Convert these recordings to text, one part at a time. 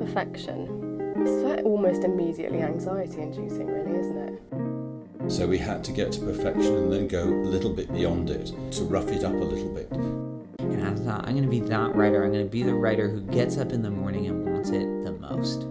Perfection. It's almost immediately anxiety-inducing, really, isn't it? So we had to get to perfection and then go a little bit beyond it to rough it up a little bit. And I thought, I'm going to be that writer. I'm going to be the writer who gets up in the morning and wants it the most.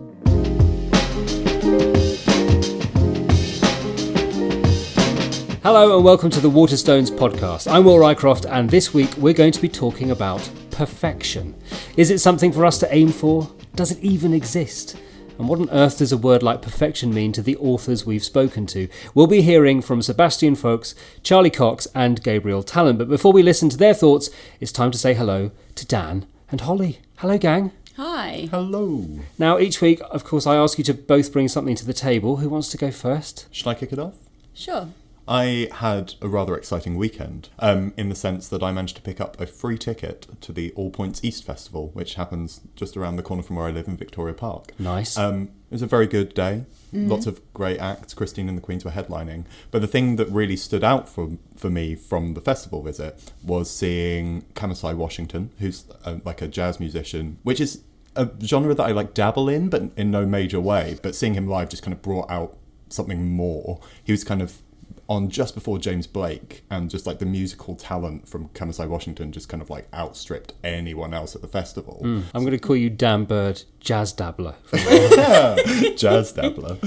Hello and welcome to the Waterstones podcast. I'm Will Rycroft and this week we're going to be talking about perfection. Is it something for us to aim for? Does it even exist? And what on earth does a word like perfection mean to the authors we've spoken to? We'll be hearing from Sebastian Faulks, Charly Cox and Gabriel Tallent. But before we listen to their thoughts, it's time to say hello to Dan and Holly. Hello, gang. Hi. Hello. Now, each week, of course, I ask you to both bring something to the table. Who wants to go first? Should I kick it off? Sure. I had a rather exciting weekend, in the sense that I managed to pick up a free ticket to the All Points East Festival, which happens just around the corner from where I live in Victoria Park. Nice. It was a very good day. Mm-hmm. Lots of great acts. Christine and the Queens were headlining. But the thing that really stood out for me from the festival visit was seeing Kamasai Washington, who's like a jazz musician, which is a genre that I dabble in, but in no major way. But seeing him live just kind of brought out something more. He was kind of on just before James Blake, and just the musical talent from Kamasai Washington just kind of outstripped anyone else at the festival. I'm going to call you Dan Bird, Jazz Dabbler. Yeah, Jazz Dabbler.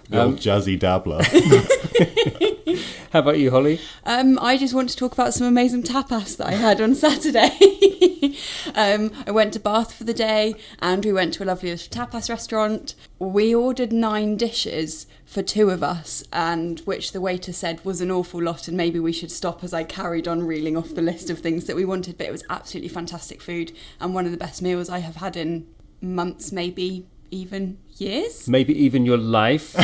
The old jazzy dabbler. How about you, Holly? I just want to talk about some amazing tapas that I had on Saturday. I went to Bath for the day and we went to a lovely little tapas restaurant. We ordered 9 dishes for 2 of us, and which the waiter said was an awful lot and maybe we should stop, as I carried on reeling off the list of things that we wanted. But it was absolutely fantastic food and one of the best meals I have had in months, maybe even years. Maybe even your life?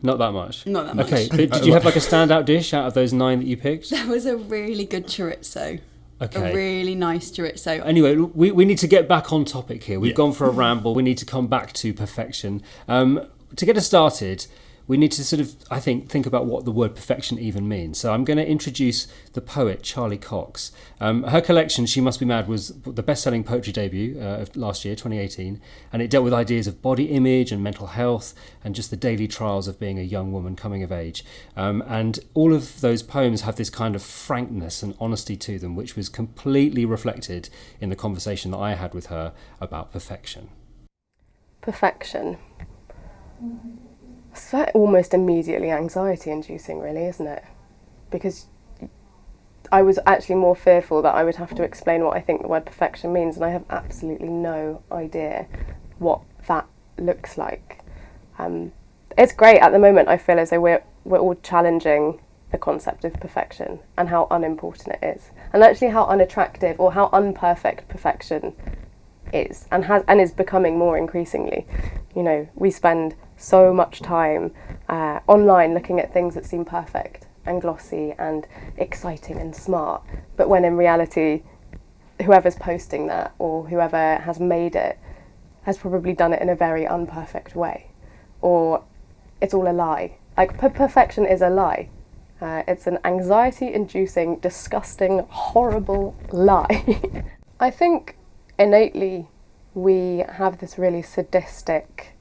Not that much? Not that much. Okay, did you have a standout dish out of those 9 that you picked? There was a really good chorizo. Okay. A really nice chorizo. Anyway, we need to get back on topic here. We've gone for a ramble. We need to come back to perfection. To get us started, we need to think about what the word perfection even means. So I'm going to introduce the poet, Charly Cox. Her collection, She Must Be Mad, was the best-selling poetry debut of last year, 2018, and it dealt with ideas of body image and mental health and just the daily trials of being a young woman coming of age. And all of those poems have this kind of frankness and honesty to them, which was completely reflected in the conversation that I had with her about perfection. Perfection. It's almost immediately anxiety-inducing, really, isn't it? Because I was actually more fearful that I would have to explain what I think the word perfection means, and I have absolutely no idea what that looks like. It's great at the moment. I feel as though we're all challenging the concept of perfection and how unimportant it is, and actually how unattractive or how unperfect perfection is, and is becoming more increasingly. You know, we spend so much time online looking at things that seem perfect and glossy and exciting and smart, but when in reality whoever's posting that or whoever has made it has probably done it in a very unperfect way, or it's all a lie. Perfection is a lie. It's an anxiety-inducing, disgusting, horrible lie. I think innately we have this really sadistic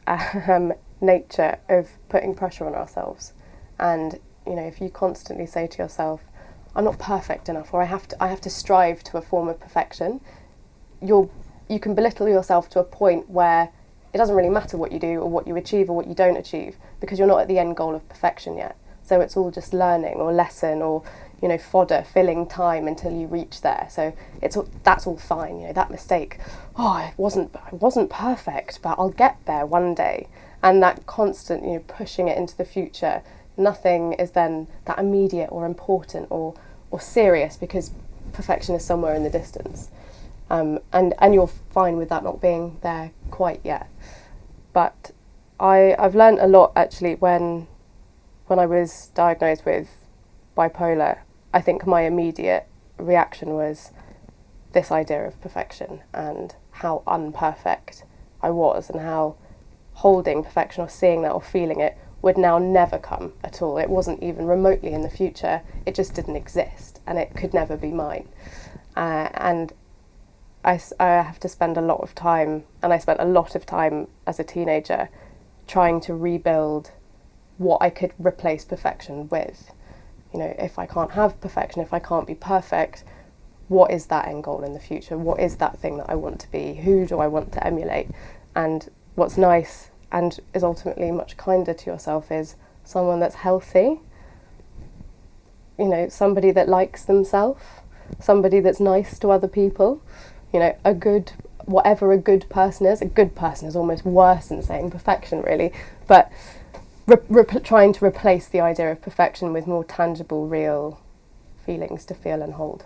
nature of putting pressure on ourselves, and if you constantly say to yourself, I'm not perfect enough, or I have to strive to a form of perfection, you can belittle yourself to a point where it doesn't really matter what you do or what you achieve or what you don't achieve, because you're not at the end goal of perfection yet. So it's all just learning or lesson or fodder, filling time until you reach there. So that's all fine. That mistake, I wasn't perfect, but I'll get there one day. And that constant, pushing it into the future, nothing is then that immediate or important or serious, because perfection is somewhere in the distance. And you're fine with that not being there quite yet. But I've learned a lot actually when I was diagnosed with bipolar. I think my immediate reaction was this idea of perfection and how unperfect I was, and how holding perfection or seeing that or feeling it would now never come at all. It wasn't even remotely in the future. It just didn't exist, and it could never be mine. And I have to spend a lot of time, and I spent a lot of time as a teenager trying to rebuild what I could replace perfection with. You know, if I can't have perfection, if I can't be perfect, what is that end goal in the future? What is that thing that I want to be? Who do I want to emulate? And what's nice and is ultimately much kinder to yourself is someone that's healthy, you know, somebody that likes themselves, somebody that's nice to other people, you know, whatever a good person is almost worse than saying perfection, really, but trying to replace the idea of perfection with more tangible, real feelings to feel and hold.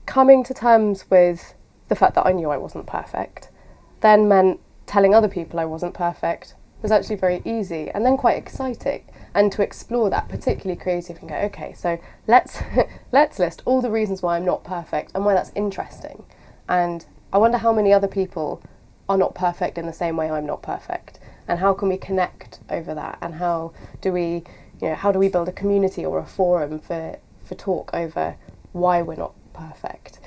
Coming to terms with the fact that I knew I wasn't perfect then meant telling other people I wasn't perfect was actually very easy and then quite exciting. And to explore that, particularly creative, and go, okay, so let's list all the reasons why I'm not perfect and why that's interesting. And I wonder how many other people are not perfect in the same way I'm not perfect. And how can we connect over that? And how do we build a community or a forum for talk over why we're not perfect?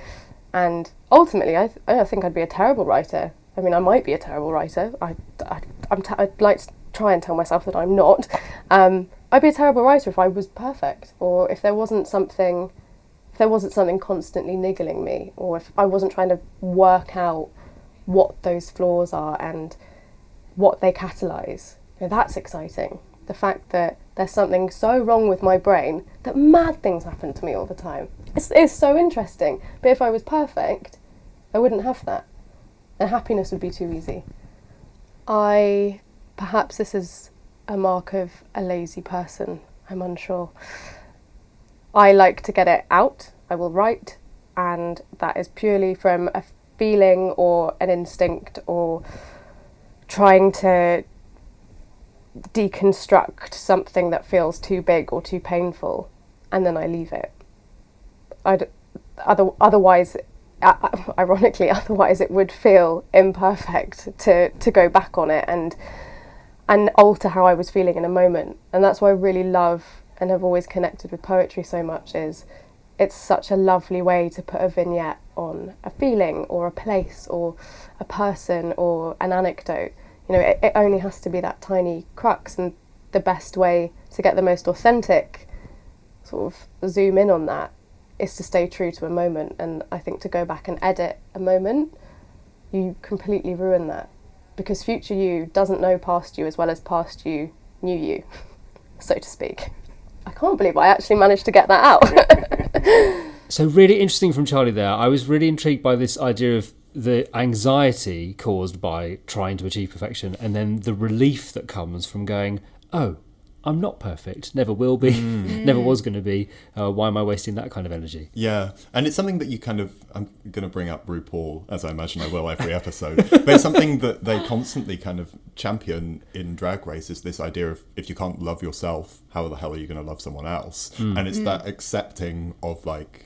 And ultimately, I think I'd be a terrible writer. I mean, I might be a terrible writer. I'd like to try and tell myself that I'm not. I'd be a terrible writer if I was perfect, or if there wasn't something constantly niggling me, or if I wasn't trying to work out what those flaws are and what they catalyse. You know, that's exciting. The fact that there's something so wrong with my brain that mad things happen to me all the time. It's so interesting. But if I was perfect, I wouldn't have that. And happiness would be too easy. Perhaps this is a mark of a lazy person, I'm unsure. I like to get it out. I will write, and that is purely from a feeling or an instinct or trying to deconstruct something that feels too big or too painful, and then I leave it. Otherwise, ironically, it would feel imperfect to go back on it and alter how I was feeling in a moment. And that's why I really love and have always connected with poetry so much, is it's such a lovely way to put a vignette on a feeling or a place or a person or an anecdote. You know, it only has to be that tiny crux, and the best way to get the most authentic sort of zoom in on that is to stay true to a moment. And I think to go back and edit a moment, you completely ruin that, because future you doesn't know past you as well as past you knew you, so to speak. I can't believe I actually managed to get that out. So really interesting from Charly there. I was really intrigued by this idea of the anxiety caused by trying to achieve perfection, and then the relief that comes from going, oh, I'm not perfect, never will be, never was going to be. Why am I wasting that kind of energy? Yeah, and it's something that I'm going to bring up RuPaul, as I imagine I will every episode, but it's something that they constantly kind of champion in Drag Race, is this idea of, if you can't love yourself, how the hell are you going to love someone else? And it's that accepting of, like,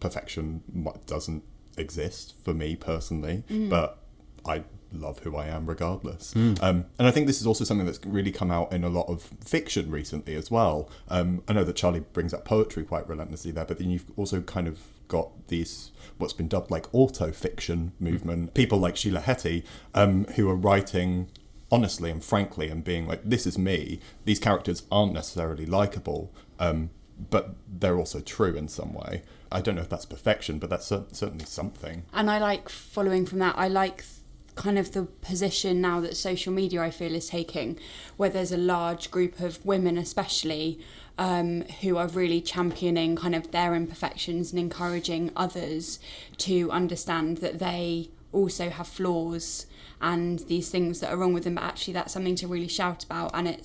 perfection doesn't exist for me personally, but I love who I am regardless. And I think this is also something that's really come out in a lot of fiction recently as well. I know that Charly brings up poetry quite relentlessly there, but then you've also kind of got these, what's been dubbed like auto-fiction movement, people like Sheila Heti, who are writing honestly and frankly and being like, this is me. These characters aren't necessarily likeable, but they're also true in some way. I don't know if that's perfection, but that's certainly something. And I like, following from that, I like kind of the position now that social media, I feel, is taking, where there's a large group of women especially who are really championing kind of their imperfections and encouraging others to understand that they also have flaws and these things that are wrong with them, but actually that's something to really shout about, and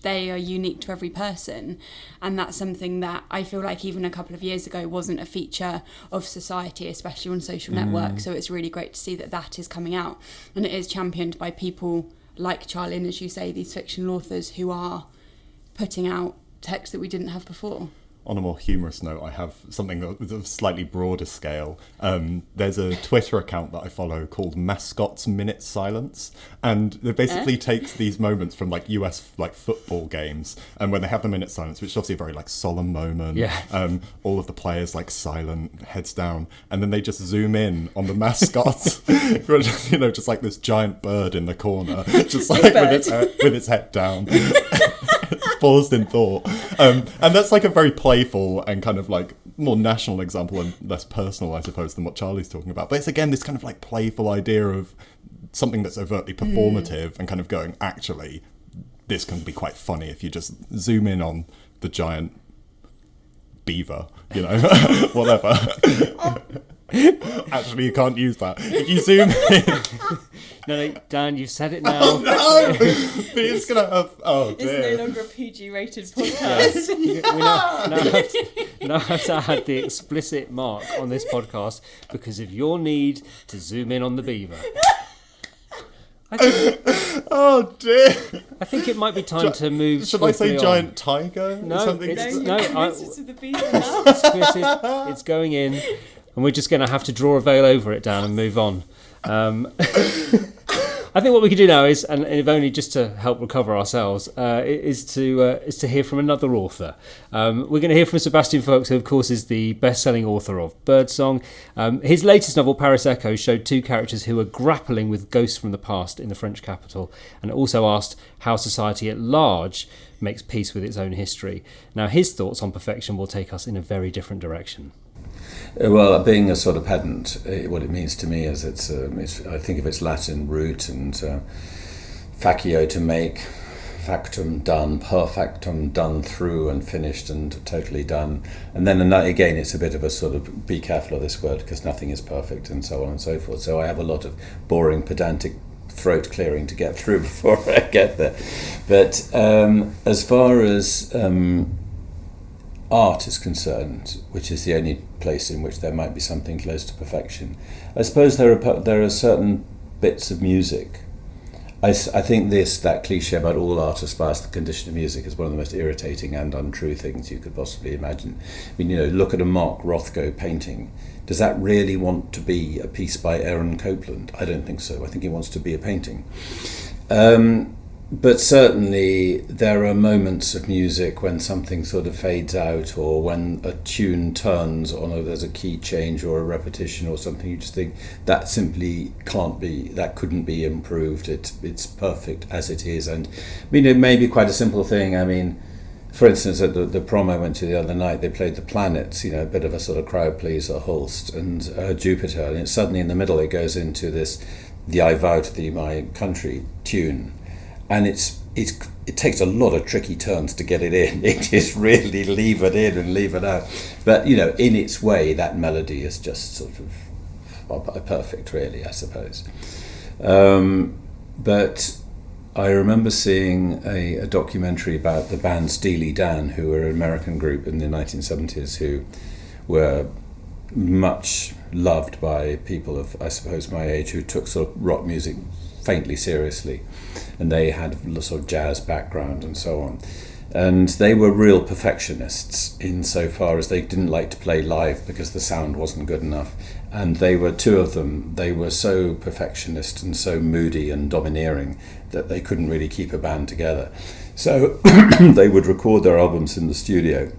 they are unique to every person. And that's something that I feel like even a couple of years ago wasn't a feature of society, especially on social networks. So it's really great to see that is coming out, and it is championed by people like Charly, and as you say, these fictional authors who are putting out text that we didn't have before. On a more humorous note, I have something of a slightly broader scale. There's a Twitter account that I follow called Mascots Minute Silence, and it basically takes these moments from like US like football games, and when they have the minute silence, which is obviously a very like solemn moment, all of the players like silent, heads down, and then they just zoom in on the mascots, just like this giant bird in the corner, just like with its head down. Paused in thought, and that's like a very playful and kind of like more national example and less personal, I suppose, than what Charlie's talking about. But it's again this kind of like playful idea of something that's overtly performative and kind of going, actually, this can be quite funny if you just zoom in on the giant beaver, whatever. Actually, you can't use that. If you zoom in... No, Dan, you've said it now. Oh, no! But it's going to have... Oh, dear. It's no longer a PG-rated podcast. We now have to add the explicit mark on this podcast because of your need to zoom in on the beaver. Oh, dear. I think it might be time to move Should I say swiftly giant on. tiger? No, something? To the beaver now. Explicit, it's going in, and we're just going to have to draw a veil over it, Dan, and move on. I think what we can do now is, and if only just to help recover ourselves, is to hear from another author. We're going to hear from Sebastian Faulks, who of course is the best-selling author of Birdsong. His latest novel, Paris Echo, showed two characters who are grappling with ghosts from the past in the French capital, and also asked how society at large makes peace with its own history. Now, his thoughts on perfection will take us in a very different direction. Well, being a sort of pedant, what it means to me is I think of its Latin root and facio to make, factum done, perfectum done through and finished and totally done. And then again, it's a bit of a sort of be careful of this word because nothing is perfect and so on and so forth. So I have a lot of boring, pedantic throat clearing to get through before I get there. But as far as art is concerned, which is the only place in which there might be something close to perfection, I suppose there are certain bits of music. I think that cliche about all art aspires to the condition of music is one of the most irritating and untrue things you could possibly imagine. I mean, look at a Mark Rothko painting. Does that really want to be a piece by Aaron Copland? I don't think so. I think it wants to be a painting. But certainly there are moments of music when something sort of fades out, or when a tune turns, or there's a key change or a repetition or something. You just think that simply couldn't be improved. It's perfect as it is. And I mean, it may be quite a simple thing. I mean, for instance, at the prom I went to the other night, they played the Planets, a bit of a sort of crowd pleaser, Holst and Jupiter, and it's suddenly in the middle it goes into this, the I Vow to Thee, My Country tune. And it takes a lot of tricky turns to get it in. It is really leave it in and leave it out. But, in its way, that melody is just sort of perfect, really, I suppose. But I remember seeing a documentary about the band Steely Dan, who were an American group in the 1970s who were much loved by people of, I suppose, my age, who took sort of rock music faintly seriously, and they had a sort of jazz background and so on, and they were real perfectionists insofar as they didn't like to play live because the sound wasn't good enough, and they were two of them. They were so perfectionist and so moody and domineering that they couldn't really keep a band together, so they would record their albums in the studio,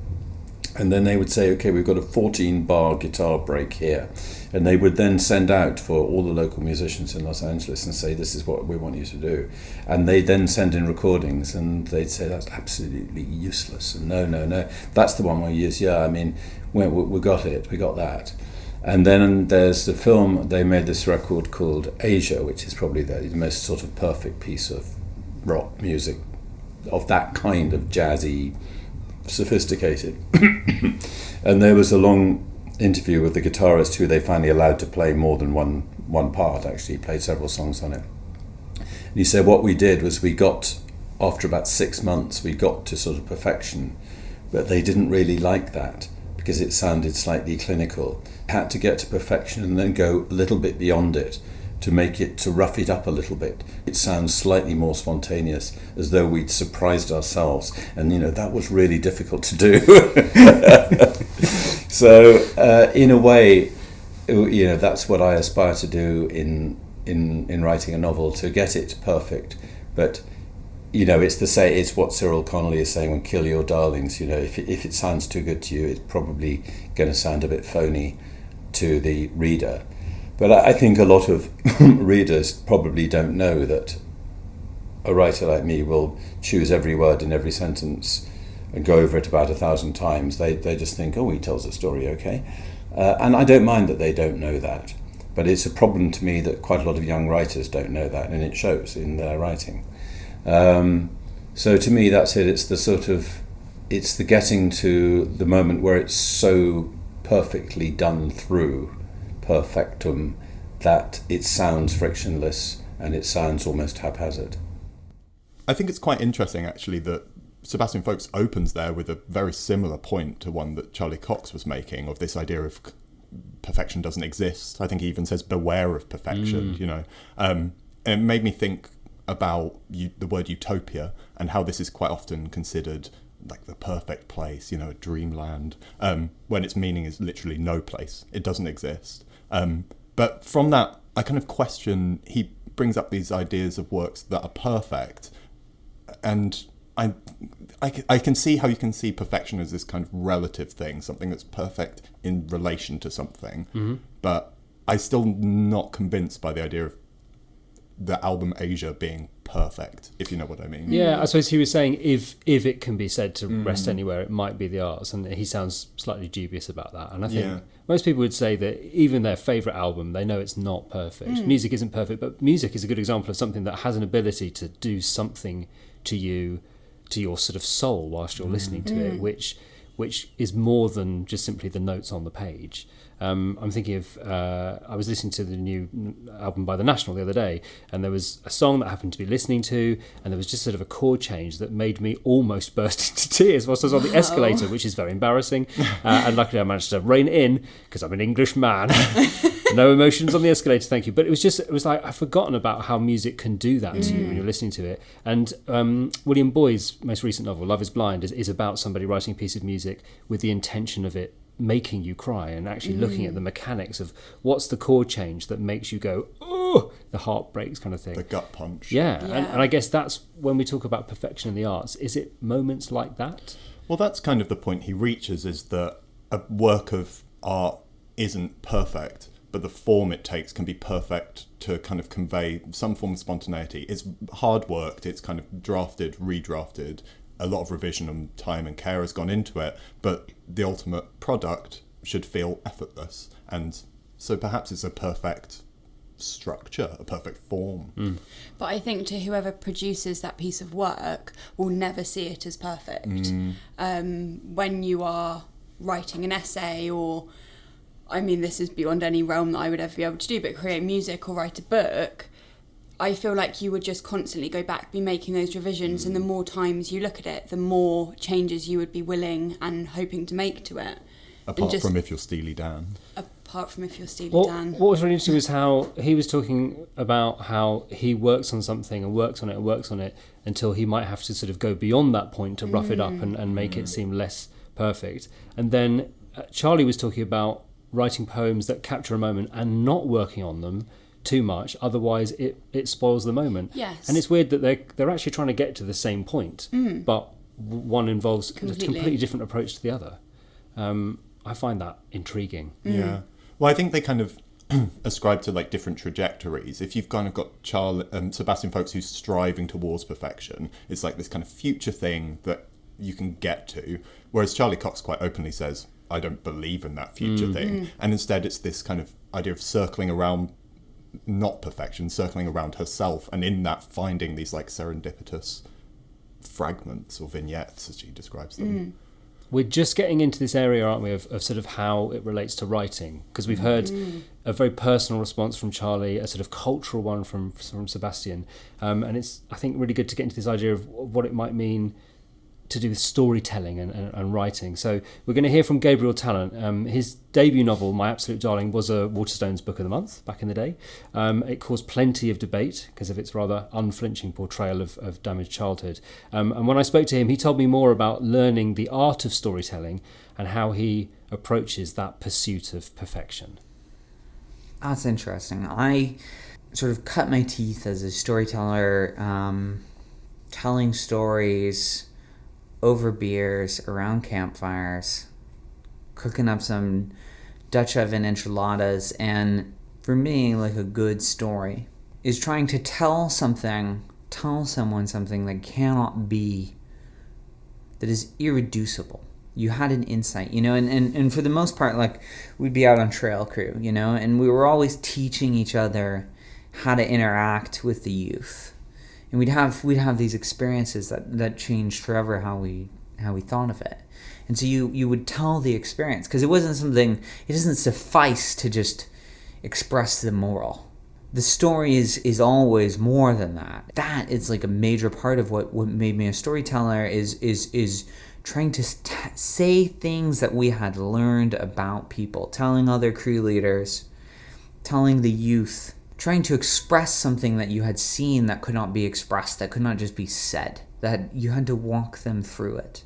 and then they would say, okay, we've got a 14-bar guitar break here. And they would then send out for all the local musicians in Los Angeles and say, this is what we want you to do. And they'd then send in recordings and they'd say, that's absolutely useless. And no, that's the one we use. Yeah, I mean, we got it, we got that. And then there's the film, they made this record called Asia, which is probably the most sort of perfect piece of rock music of that kind of jazzy, sophisticated. And there was a long interview with the guitarist who they finally allowed to play more than one part. Actually, he played several songs on it. And he said what we did was after about 6 months, we got to sort of perfection, but they didn't really like that because it sounded slightly clinical. Had to get to perfection and then go a little bit beyond it to make it, to rough it up a little bit. It sounds slightly more spontaneous, as though we'd surprised ourselves, and that was really difficult to do. So in a way, that's what I aspire to do in writing a novel, to get it perfect. But it's what Cyril Connolly is saying when Kill Your Darlings. If it sounds too good to you, it's probably going to sound a bit phony to the reader. But I think a lot of readers probably don't know that a writer like me will choose every word in every sentence and go over it about 1,000 times. They just think, oh, he tells a story, okay. And I don't mind that they don't know that. But it's a problem to me that quite a lot of young writers don't know that, and it shows in their writing. So to me, that's it. It's the getting to the moment where it's so perfectly done through, perfectum, that it sounds frictionless and it sounds almost haphazard. I think it's quite interesting, actually, that Sebastian Faulks opens there with a very similar point to one that Charly Cox was making, of this idea of perfection doesn't exist. I think he even says beware of perfection, and it made me think about the word utopia and how this is quite often considered like the perfect place, a dreamland, when its meaning is literally no place. It doesn't exist. But from that, I kind of question, he brings up these ideas of works that are perfect, and I can see how you can see perfection as this kind of relative thing, something that's perfect in relation to something, but I'm still not convinced by the idea of the album Asia being perfect, if you know what I mean. Yeah, I suppose he was saying if it can be said to rest anywhere, it might be the arts, and he sounds slightly dubious about that. And I think most people would say that even their favourite album, they know it's not perfect. Music isn't perfect, but music is a good example of something that has an ability to do something to you, to your sort of soul whilst you're listening to it, which is more than just simply the notes on the page. I'm thinking of, I was listening to the new album by The National the other day, and there was a song that I happened to be listening to, and there was just sort of a chord change that made me almost burst into tears whilst I was on the escalator, which is very embarrassing. And luckily I managed to rein it in, because I'm an English man. No emotions on the escalator, thank you. But it was like, I've forgotten about how music can do that to you when you're listening to it. And William Boyd's most recent novel, Love is Blind, is about somebody writing a piece of music with the intention of it making you cry, and actually looking at the mechanics of what's the chord change that makes you go, oh, the heart breaks kind of thing. The gut punch. Yeah. And I guess that's when we talk about perfection in the arts. Is it moments like that? Well, that's kind of the point he reaches, is that a work of art isn't perfect, but the form it takes can be perfect to kind of convey some form of spontaneity. It's hard worked, it's kind of drafted, redrafted, a lot of revision and time and care has gone into it, but the ultimate product should feel effortless. And so perhaps it's a perfect structure, a perfect form. But I think to whoever produces that piece of work will never see it as perfect. When you are writing an essay, or, I mean, this is beyond any realm that I would ever be able to do, but create music or write a book, I feel like you would just constantly go back, be making those revisions, and the more times you look at it, the more changes you would be willing and hoping to make to it. Apart from if you're Steely Dan. Apart from if you're Steely Dan. What was really interesting was how he was talking about how he works on something and works on it and works on it until he might have to sort of go beyond that point to rough it up and make it seem less perfect. And then Charlie was talking about writing poems that capture a moment and not working on them too much, otherwise it spoils the moment. Yes. And it's weird that they're actually trying to get to the same point, but one involves a completely different approach to the other. I find that intriguing. Yeah. Well, I think they kind of ascribe to like different trajectories. If you've kind of got Sebastian Faulks who's striving towards perfection, it's like this kind of future thing that you can get to, whereas Charly Cox quite openly says, I don't believe in that future thing. And instead it's this kind of idea of circling around not perfection, circling around herself, and in that finding these like serendipitous fragments or vignettes, as she describes them. We're just getting into this area, aren't we, of sort of how it relates to writing, because we've heard a very personal response from Charlie, a sort of cultural one from Sebastian, and it's, I think, really good to get into this idea of what it might mean to do with storytelling and writing. So we're going to hear from Gabriel Tallent. His debut novel, My Absolute Darling, was a Waterstones Book of the Month back in the day. It caused plenty of debate because of its rather unflinching portrayal of damaged childhood. And when I spoke to him, he told me more about learning the art of storytelling and how he approaches that pursuit of perfection. That's interesting. I sort of cut my teeth as a storyteller, telling stories over beers, around campfires, cooking up some Dutch oven enchiladas, and for me, like a good story is trying to tell someone something that cannot be, that is irreducible. You had an insight, and for the most part, like, we'd be out on trail crew, and we were always teaching each other how to interact with the youth. And we'd have these experiences that changed forever how we thought of it. And so you would tell the experience, because it doesn't suffice to just express the moral. The story is always more than that. That is like a major part of what made me a storyteller is trying to say things that we had learned about people, telling other crew leaders, telling the youth, trying to express something that you had seen that could not be expressed, that could not just be said, that you had to walk them through it.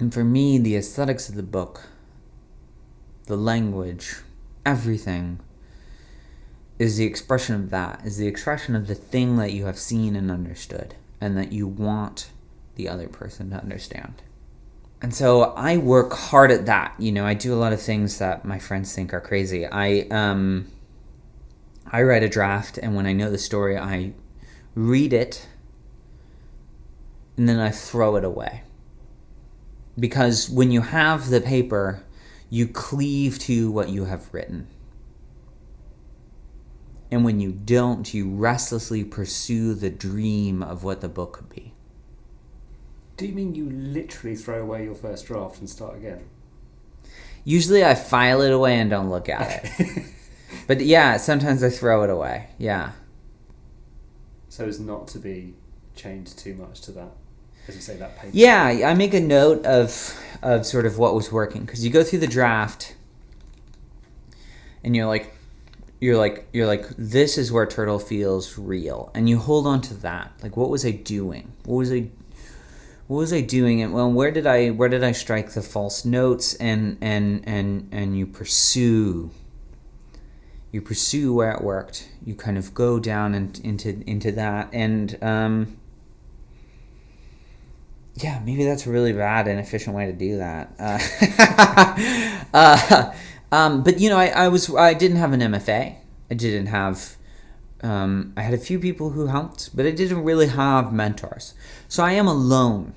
And for me, the aesthetics of the book, the language, everything is the expression of that, is the expression of the thing that you have seen and understood, and that you want the other person to understand. And so I work hard at that. I do a lot of things that my friends think are crazy. I write a draft, and when I know the story, I read it, and then I throw it away. Because when you have the paper, you cleave to what you have written. And when you don't, you restlessly pursue the dream of what the book could be. Do you mean you literally throw away your first draft and start again? Usually I file it away and don't look at it. But yeah, sometimes I throw it away. Yeah. So as not to be chained too much to that, as you say, that paper. Yeah, I make a note of sort of what was working, because you go through the draft, and you're like, this is where Turtle feels real, and you hold on to that. Like, what was I doing? What was I doing? And well, where did I strike the false notes? And you pursue where it worked. You kind of go down into that, and yeah, maybe that's a really bad and efficient way to do that. But I didn't have an MFA. I didn't have. I had a few people who helped, but I didn't really have mentors. So I am alone,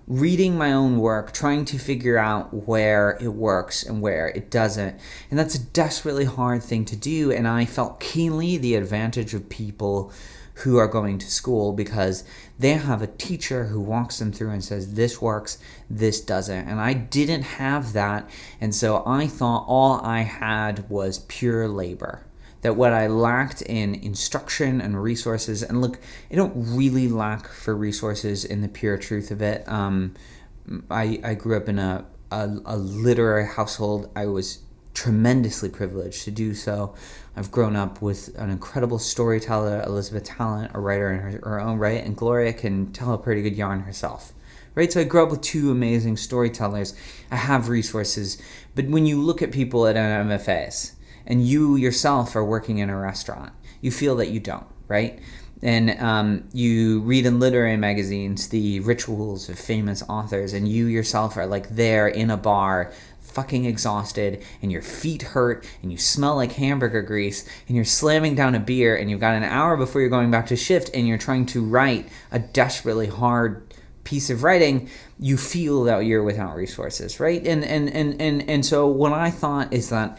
reading my own work, trying to figure out where it works and where it doesn't. And that's a desperately hard thing to do. And I felt keenly the advantage of people who are going to school, because they have a teacher who walks them through and says, this works, this doesn't. And I didn't have that. And so I thought all I had was pure labor. That what I lacked in instruction and resources, and look, I don't really lack for resources in the pure truth of it. I grew up in a literary household. I was tremendously privileged to do so. I've grown up with an incredible storyteller, Elizabeth Tallent, a writer in her own right, and Gloria can tell a pretty good yarn herself. Right, so I grew up with two amazing storytellers. I have resources, but when you look at people at MFAs, and you yourself are working in a restaurant, you feel that you don't, right? And you read in literary magazines the rituals of famous authors, and you yourself are like there in a bar, fucking exhausted, and your feet hurt, and you smell like hamburger grease, and you're slamming down a beer, and you've got an hour before you're going back to shift, and you're trying to write a desperately hard piece of writing. You feel that you're without resources, right? And so what I thought is that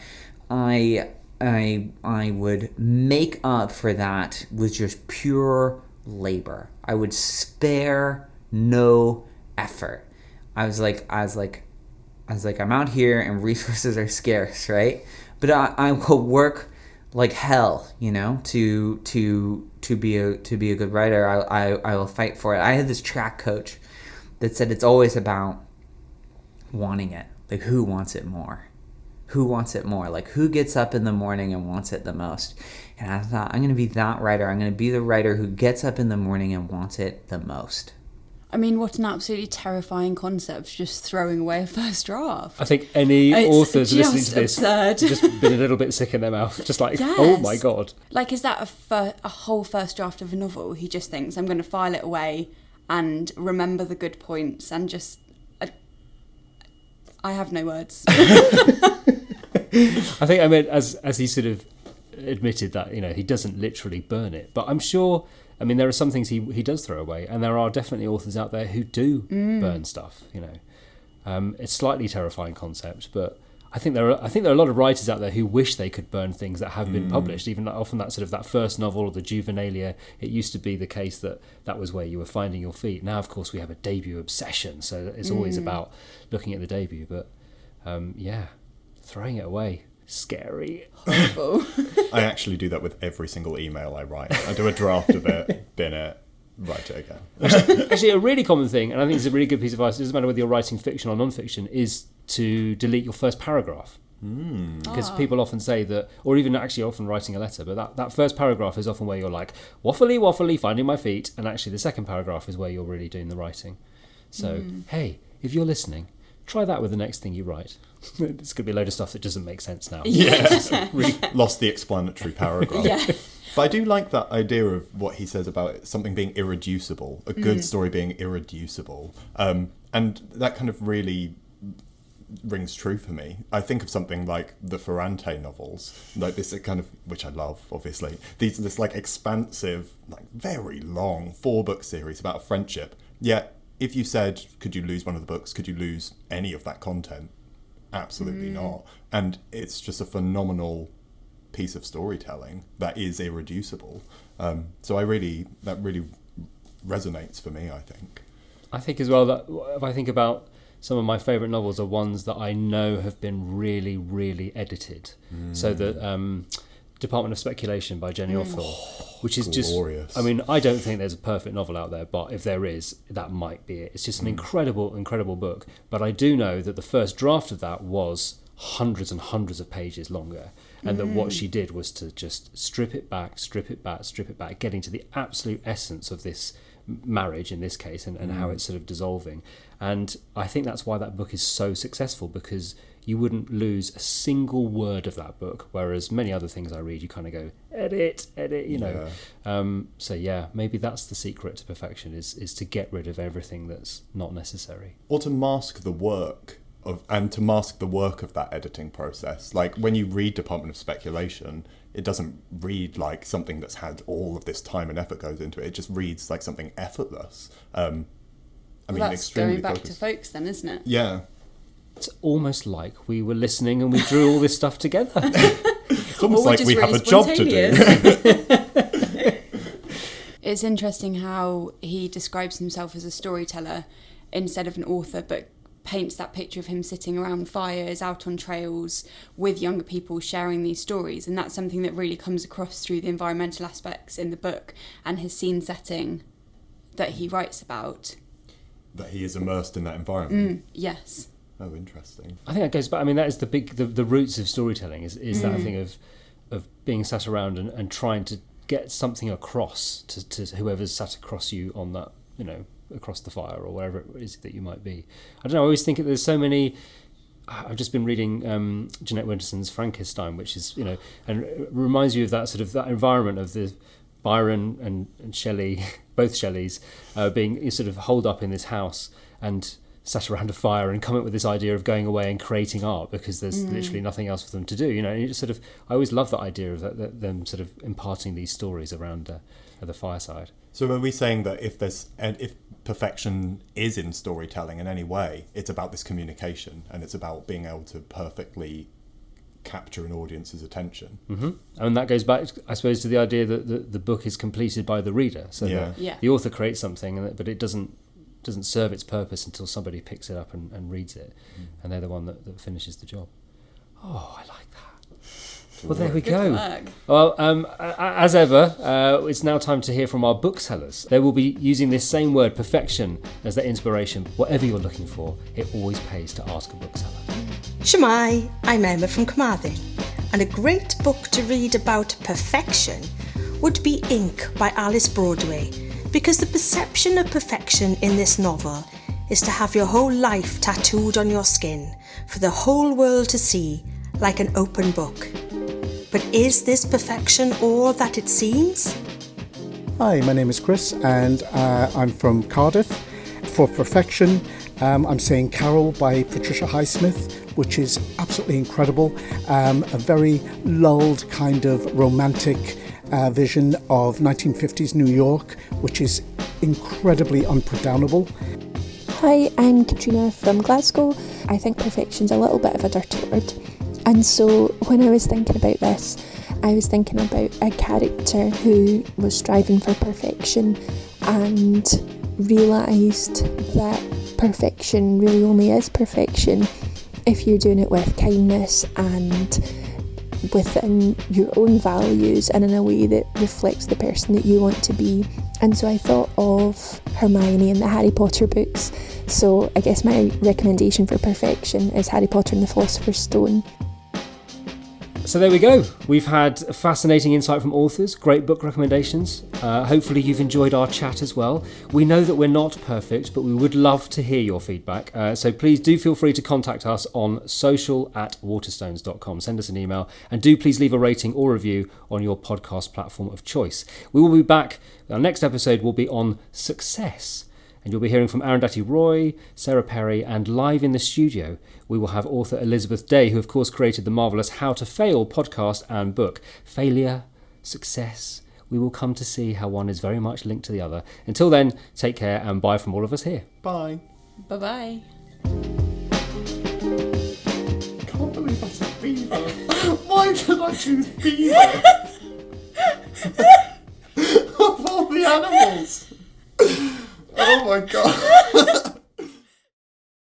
I would make up for that with just pure labor. I would spare no effort. I was like, I'm out here and resources are scarce, right? But I will work like hell, to be a good writer. I will fight for it. I had this track coach that said it's always about wanting it. Like, who wants it more? Who wants it more? Like, who gets up in the morning and wants it the most? And I thought, I'm going to be that writer. I'm going to be the writer who gets up in the morning and wants it the most. I mean, what an absolutely terrifying concept, just throwing away a first draft. I think any authors listening to this absurd. just been a little bit sick in their mouth. Just like, Yes. oh my God. Like, is that a whole first draft of a novel? He just thinks, I'm going to file it away and remember the good points and just... I have no words. I think, I mean, as he sort of admitted that, you know, he doesn't literally burn it. But I'm sure, I mean, there are some things he does throw away, and there are definitely authors out there who do burn stuff, you know. It's a slightly terrifying concept, but I think there are a lot of writers out there who wish they could burn things that have been published. Even often that sort of that first novel or the juvenilia, it used to be the case that was where you were finding your feet. Now, of course, we have a debut obsession, so it's always about looking at the debut. But yeah, throwing it away, scary. Horrible. I actually do that with every single email I write. I do a draft of it, bin it, write it again. Actually, a really common thing, and I think it's a really good piece of advice, it doesn't matter whether you're writing fiction or non-fiction, is to delete your first paragraph. Because people often say that, or even actually often writing a letter, but that first paragraph is often where you're like, waffly, finding my feet, and actually the second paragraph is where you're really doing the writing. So, hey, if you're listening, try that with the next thing you write. It's going to be a load of stuff that doesn't make sense now. Yeah, really lost the explanatory paragraph. Yeah. But I do like that idea of what he says about something being irreducible, a good story being irreducible. And that kind of really rings true for me. I think of something like the Ferrante novels, like this kind of, which I love, obviously. This like expansive, like very long 4-book series about a friendship. Yet, if you said, could you lose one of the books? Could you lose any of that content? Absolutely not. And it's just a phenomenal piece of storytelling that is irreducible. So that really resonates for me, I think. I think as well that if I think about some of my favourite novels are ones that I know have been really, really edited. So the Department of Speculation by Jenny Orthall, which is glorious. just, I mean, I don't think there's a perfect novel out there, but if there is, that might be it. It's just an incredible, incredible book. But I do know that the first draft of that was hundreds and hundreds of pages longer, and that what she did was to just strip it back, getting to the absolute essence of this marriage in this case, and how it's sort of dissolving. And I think that's why that book is so successful, because you wouldn't lose a single word of that book, whereas many other things I read, you kind of go, edit, you know. So yeah, maybe that's the secret to perfection, is to get rid of everything that's not necessary. Or to mask the work of that editing process. Like when you read Department of Speculation, it doesn't read like something that's had all of this time and effort goes into it. It just reads like something effortless. I mean, That's extremely going back focused. to Faulks then, isn't it? Yeah. It's almost like we were listening and we drew all this stuff together. It's almost Or we're like just we have really a job to do. spontaneous. It's interesting how he describes himself as a storyteller instead of an author, but paints that picture of him sitting around fires, out on trails with younger people sharing these stories. And that's something that really comes across through the environmental aspects in the book and his scene setting that he writes about. That he is immersed in that environment. Yes. Oh, interesting. I think that goes back. I mean, that is the roots of storytelling is that thing of being sat around and trying to get something across to whoever's sat across you on that, you know, across the fire or wherever it is that you might be. I don't know, I always think there's so many. I've just been reading Jeanette Winterson's Frankenstein, which is, you know, and it reminds you of that sort of that environment of the Byron and Shelley, both Shelleys, being sort of holed up in this house and sat around a fire and come up with this idea of going away and creating art because there's literally nothing else for them to do. You know, and you just sort of, I always love that idea of that them sort of imparting these stories around the fireside. So are we saying that if perfection is in storytelling in any way, it's about this communication and it's about being able to perfectly capture an audience's attention? Mm-hmm. And that goes back, I suppose, to the idea that the book is completed by the reader. So the author creates something, but it doesn't serve its purpose until somebody picks it up and reads it, and they're the one that finishes the job. Oh, I like that. Well, there we Good go. work. Well, as ever, it's now time to hear from our booksellers. They will be using this same word, perfection, as their inspiration. Whatever you're looking for, it always pays to ask a bookseller. Shemai, I'm Emma from Carmarthen, and a great book to read about perfection would be Ink by Alice Broadway, because the perception of perfection in this novel is to have your whole life tattooed on your skin for the whole world to see, like an open book. But is this perfection all that it seems? Hi, my name is Chris and I'm from Cardiff. For perfection, I'm saying Carol by Patricia Highsmith, which is absolutely incredible. A very lulled kind of romantic vision of 1950s New York, which is incredibly unputdownable. Hi, I'm Katrina from Glasgow. I think perfection's a little bit of a dirty word. And so when I was thinking about this, I was thinking about a character who was striving for perfection and realised that perfection really only is perfection if you're doing it with kindness and within your own values and in a way that reflects the person that you want to be. And so I thought of Hermione in the Harry Potter books. So I guess my recommendation for perfection is Harry Potter and the Philosopher's Stone. So there we go. We've had fascinating insight from authors, great book recommendations. Hopefully you've enjoyed our chat as well. We know that we're not perfect, but we would love to hear your feedback. So please do feel free to contact us on social@waterstones.com. Send us an email and do please leave a rating or review on your podcast platform of choice. We will be back. Our next episode will be on success. And you'll be hearing from Arundhati Roy, Sarah Perry, and live in the studio, we will have author Elizabeth Day, who of course created the marvellous How to Fail podcast and book. Failure, success, we will come to see how one is very much linked to the other. Until then, take care and bye from all of us here. Bye. Bye-bye. Can't believe I said beaver. Why did I choose beaver? Of all the animals. Oh my god.